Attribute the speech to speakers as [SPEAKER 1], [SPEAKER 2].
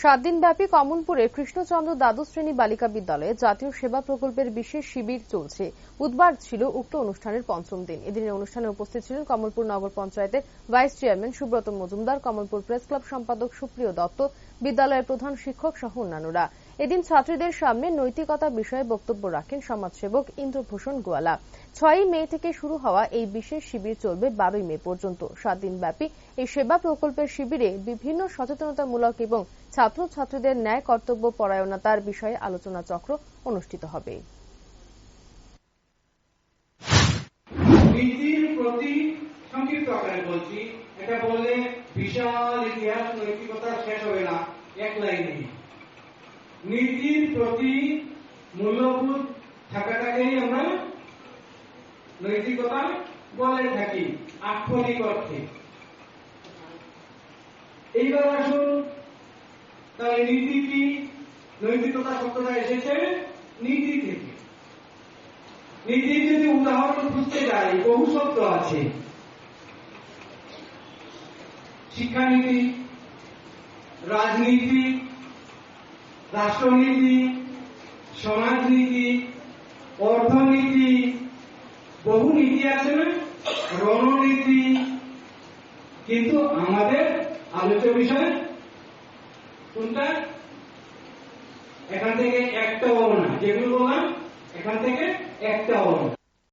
[SPEAKER 1] 7 দিনব্যাপী কমলপুরে কৃষ্ণচন্দ্র দ্বাদশ শ্রেণী বালিকা বিদ্যালয়ে জাতীয় সেবা প্রকল্পের বিশেষ শিবির চলছে। বুধবার ছিল উক্ত অনুষ্ঠানের পঞ্চম দিন। এদিনের অনুষ্ঠানে উপস্থিত ছিলেন কমলপুর নগর পঞ্চায়েতের vice chairman Subrata Majumdar, Kamalpur press club সম্পাদক সুপ্রিয় দত্ত, বিদ্যালয়ের প্রধান শিক্ষক সহ অন্যান্যরা। এদিন ছাত্রীদের সামনে নৈতিকতা বিষয়ে বক্তব্য রাখেন সমাজসেবক ইন্দ্রভূষণ গোয়ালা। 6 মে থেকে শুরু হওয়া এই বিশেষ শিবির চলবে 12 মে পর্যন্ত। 7 দিনব্যাপী এই সেবা প্রকল্পের শিবিরে বিভিন্ন সচেতনতামূলক এবং ছাত্রছাত্রীদের ন্যায় কর্তব্য পরায়ণতার বিষয়ে আলোচনা চক্র অনুষ্ঠিত হবে।
[SPEAKER 2] নীতির প্রতি সংক্ষিপ্ত আকারে বলছি, এটা বললে বিশাল ইতিহাস নৈতিকতা শেষ হবে না এক লাইনে। নীতির প্রতি মূল্যবোধ থাকাটাকেই আমরা নৈতিকতা বলে থাকি আক্ষরিক অর্থে। এইবার আসুন, তাই নীতি কি? নৈতিকতা শব্দটা এসেছে নীতি থেকে। নীতির যদি উদাহরণ খুঁজতে যাই, বহু শব্দ আছে। শিক্ষানীতি, রাজনীতি, রাষ্ট্রনীতি, সমাজনীতি, অর্থনীতি, বহু নীতি আছে না? রণনীতি। কিন্তু আমাদের আলোচ্য বিষয় কোনটা? এখান থেকে একটাও না, যেগুলো বললাম এখান থেকে একটাও না।